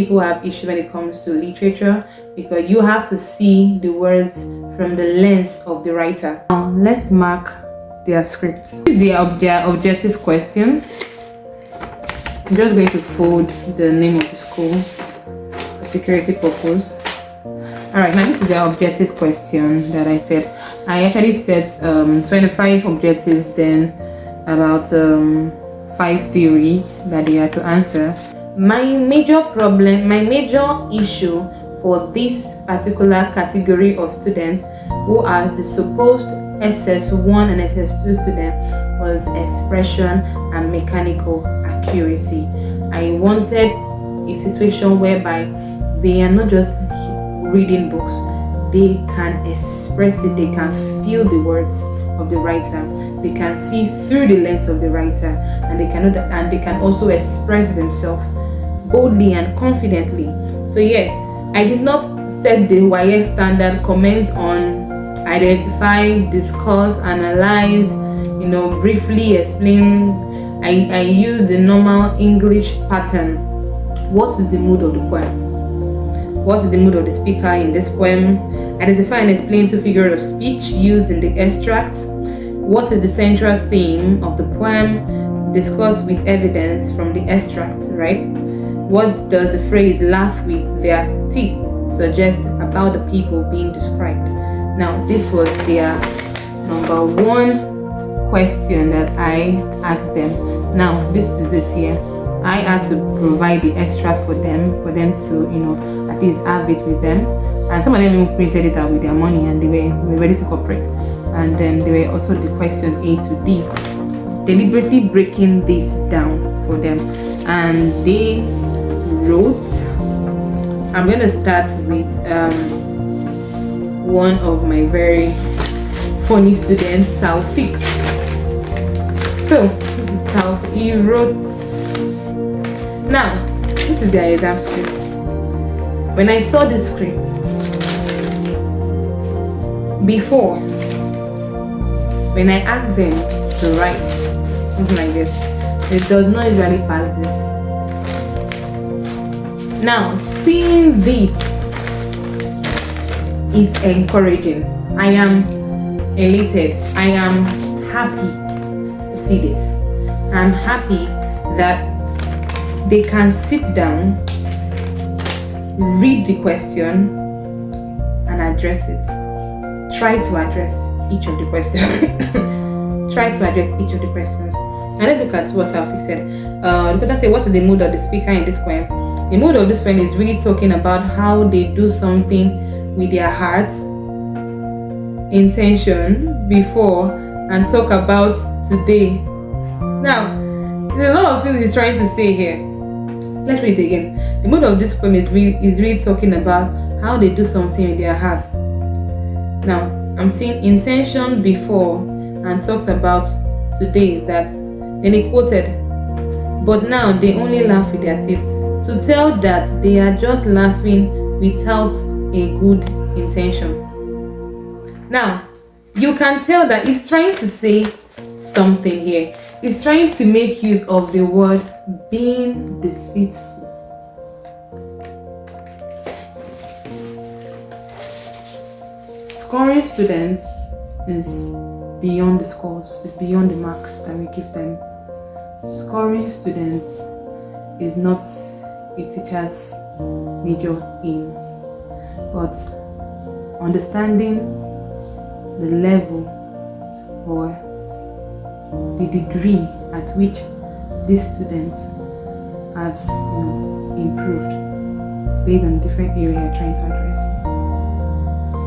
People have issue when it comes to literature because you have to see the words from the lens of the writer. Now let's mark their scripts. Their objective question. I'm just going to fold the name of the school for security purpose. Alright, now this is the objective question that I said. I actually set 25 objectives, then about 5 theories that they had to answer. My major issue for this particular category of students who are the supposed SS1 and SS2 students was expression and mechanical accuracy. I wanted a situation whereby they are not just reading books, they can express it, they can feel the words of the writer, they can see through the lens of the writer, and they can also express themselves boldly and confidently. So yeah, I did not set the YS standard comments on identify, discuss, analyze, briefly explain. I use the normal English pattern. What is the mood of the poem? What is the mood of the speaker in this poem? Identify and explain 2 figures of speech used in the extract. What is the central theme of the poem? Discuss with evidence from the extract, right? What does the phrase laugh with their teeth suggest about the people being described? Now, this was their number 1 question that I asked them. Now, this is it here. I had to provide the extras for them to, at least have it with them. And some of them even printed it out with their money, and they were ready to cooperate. And then there were also the question A to D, deliberately breaking this down for them. And they wrote, I'm going to start with one of my very funny students, Taufik. So this is Taufik. He wrote, now this is their exam script. When I saw this script before, when I asked them to write something like this, it does not usually pass this. Now, seeing this is encouraging. I am elated. I am happy to see this. I'm happy that they can sit down, read the question, and address it. Try to address each of the questions. Try to address each of the questions. And let's look at what Alfie said. Let's say, what is the mood of the speaker in this poem? The mood of this poem is really talking about how they do something with their hearts, intention, before, and talk about today. Now, there's a lot of things he's trying to say here. Let's read it again. The mood of this poem is really talking about how they do something with their heart. Now, I'm seeing intention before and talked about today, that then he quoted, but now they only laugh with their teeth, to tell that they are just laughing without a good intention. Now, you can tell that he's trying to say something here. He's trying to make use of the word being deceitful. Scoring students is beyond the scores, it's beyond the marks that we give them. Scoring students is not a teacher's major aim, but understanding the level or the degree at which these students has improved based on different area you're trying to address.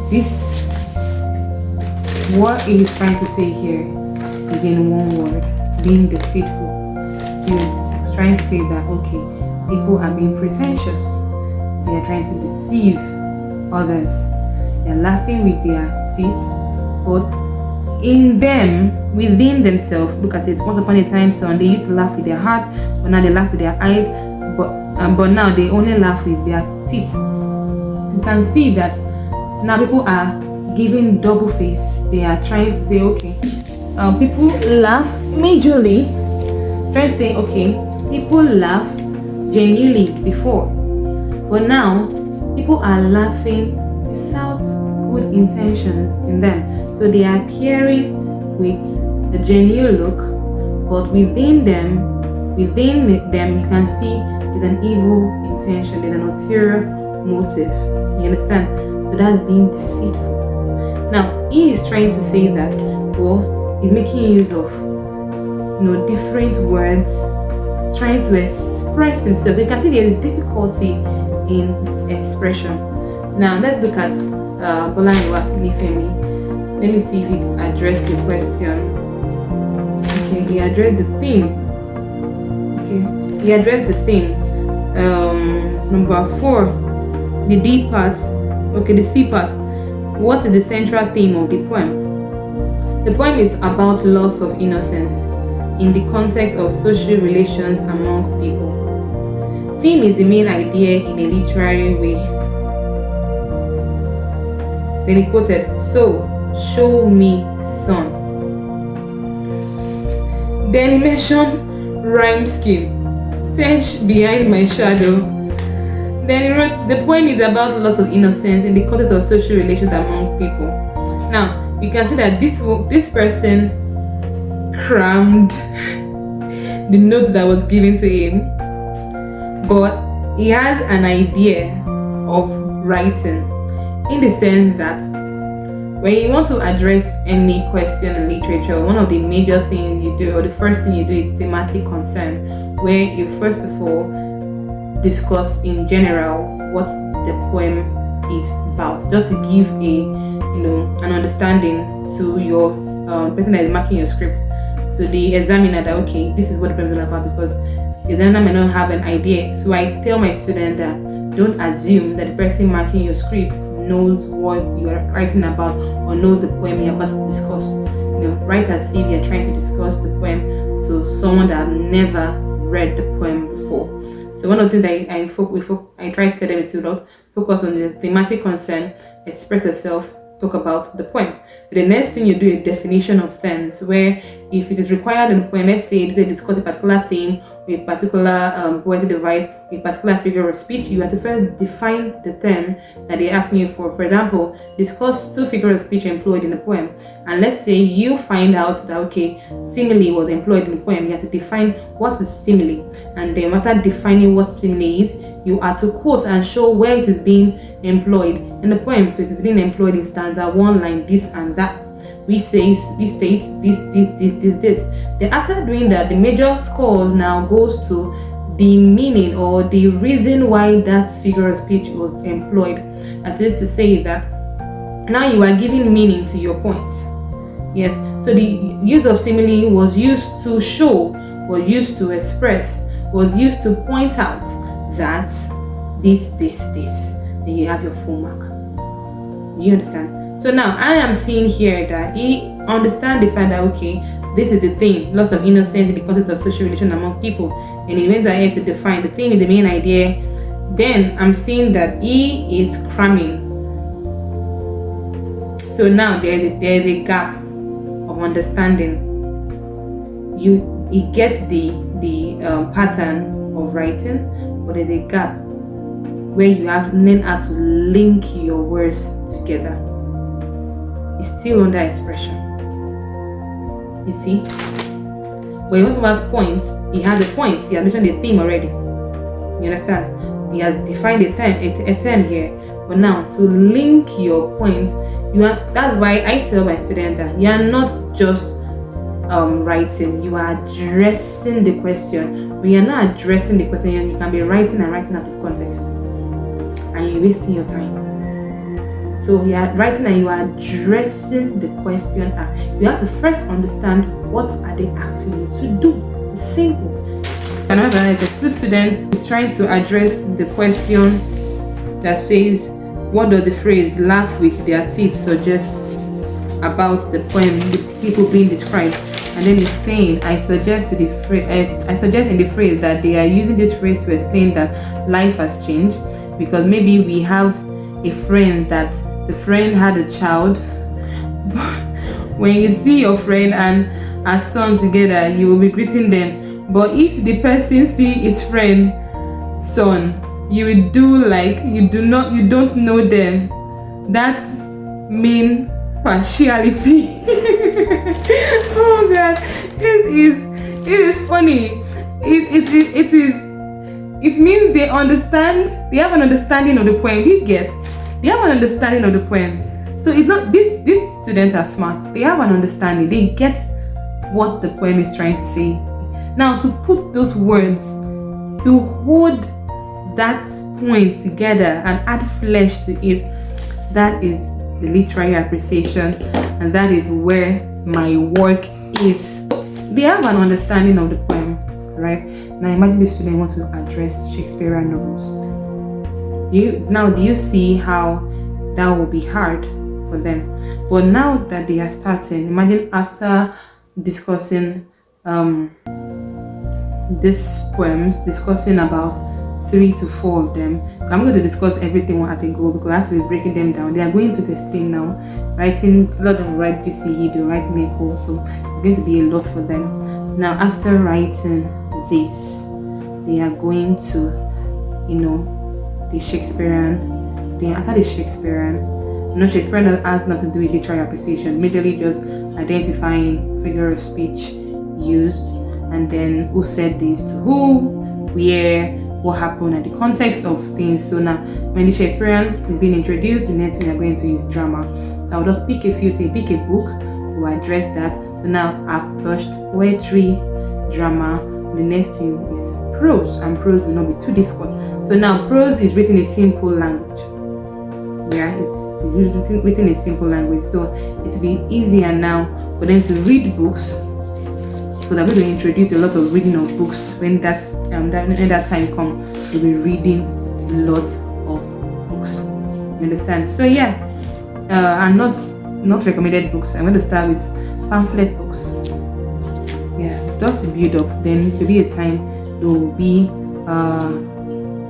This, what he's trying to say here is in one word, being deceitful. He's trying to say that, okay, people are being pretentious. They are trying to deceive others. They're laughing with their teeth, but in them, within themselves, look at it. Once upon a time, so they used to laugh with their heart, but now they laugh with their eyes. But now they only laugh with their teeth. You can see that now people are giving double face. They are trying to say, okay, people laugh majorly. Trying to say, okay, people laugh genuinely before, But now, people are laughing without good intentions in them. So they are appearing with a genuine look, but within them, you can see there's an evil intention, there's an ulterior motive. You understand? So that's being deceitful. Now, he is trying to say that, well, he's making use of different words, trying to express himself. You can see there's a difficulty in expression. Now, let's look at Bolaniwa Nifemi. Let me see if he addressed the question. Okay, he addressed the theme. He addressed the theme. Number 4, the D part. Okay, the C part. What is the central theme of the poem? The poem is about loss of innocence in the context of social relations among people. Theme is the main idea in a literary way. Then he quoted, "So, show me sun." Then he mentioned rhyme scheme, "Search behind my shadow." Then he wrote, the poem is about loss of innocence in the context of social relations among people. Now, you can see that this person crammed the notes that was given to him, but he has an idea of writing, in the sense that when you want to address any question in literature, one of the major things you do, or the first thing you do, is thematic concern, where you first of all discuss in general what the poem is about, just to give an understanding to your person that is marking your script, to the examiner, that okay, this is what the poem is about, because the examiner may not have an idea. So I tell my student that don't assume that the person marking your script knows what you are writing about or knows the poem you're about to discuss. Write as if you're trying to discuss the poem to someone that have never read the poem before. So one of the things that I try to tell them is to focus on the thematic concern, express yourself, talk about the poem. The next thing you do is definition of terms, where if it is required in the poem, let's say they discuss a particular theme, with a particular poetic device, with a particular figure of speech, you have to first define the term that they're asking you for. For example, discuss 2 figures of speech employed in the poem, and let's say you find out that okay, simile was employed in the poem. You have to define what is simile, and then after defining what simile is, you are to quote and show where it is being employed in the poem. So it is being employed in stanza 1, line this and that. We state this. Then after doing that, the major score now goes to the meaning or the reason why that figure of speech was employed. That is to say that now you are giving meaning to your points. Yes. So the use of simile was used to show, was used to express, was used to point out that this. Then you have your full mark. You understand? So now I am seeing here that he understands the fact that okay, this is the thing, loss of innocence in the context of social relation among people, and he went ahead to define the thing is the main idea. Then I'm seeing that he is cramming. So now there is a gap of understanding. He gets the pattern of writing, but there's a gap where you have to learn how to link your words together. It's still under expression. You see? When you talk about points, he has the points. He has mentioned the theme already. You understand? He has defined a term here. But now to link your points, that's why I tell my students that you are not just writing, you are addressing the question. When you're not addressing the question, you can be writing and writing out of context, and you're wasting your time. So you are writing and you are addressing the question. You have to first understand what are they asking you to do. It's simple. Another, the 2 students is trying to address the question that says, what does the phrase "laugh with their teeth" suggest about the poem, the people being described? And then he's saying, I suggest in the phrase that they are using this phrase to explain that life has changed, because maybe we have a friend that the friend had a child. When you see your friend and her son together, you will be greeting them. But if the person see his friend's son you will do like you don't know them. That's mean partiality. Oh god, it is funny. It means they have an understanding of the poem. They have an understanding of the poem. So it's not these students are smart. They have an understanding. They get what the poem is trying to say. Now, to put those words, to hold that point together and add flesh to it, that is the literary appreciation, and that is where my work is. They have an understanding of the poem, right? Now imagine the student wants to address Shakespearean novels. Do you see how that will be hard for them? But now that they are starting, imagine after discussing these poems, discussing about 3 to 4 of them. I'm going to discuss everything one at a go because I have to be breaking them down. They are going to the stream now, writing. A lot of them write GCE, they write Meko, so it's going to be a lot for them. Now, after writing this, they are going to, the Shakespearean. After the Shakespearean, Shakespearean has nothing to do with literary appreciation. Majorly just identifying figure of speech used, and then who said this to who, where, what happened, and the context of things. So now, when the Shakespearean is being introduced, the next thing we are going to is drama. So I'll just pick a few things, pick a book, we'll address that. So now I've touched poetry, drama. The next thing is prose, and prose will not be too difficult. So now prose is written in simple language. Yeah, it's written in simple language, so it will be easier now for them to read books. So they're going to introduce a lot of reading of books when that time comes. We'll be reading lots of books. You understand? So yeah, and not recommended books. I'm going to start with pamphlet books. Yeah, just to build up. Then there'll be a time there will be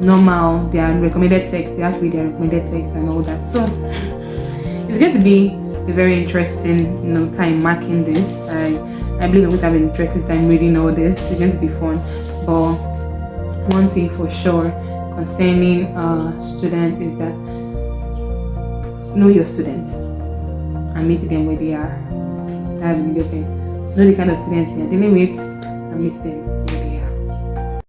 normal. They are recommended text. They have to read their recommended text and all that. So it's going to be a very interesting time marking this. I believe I'm going to have an interesting time reading all this. It's going to be fun. But one thing for sure concerning student is that know your students and meet them where they are. That's the major thing. Know the kind of students you're dealing with and meet them.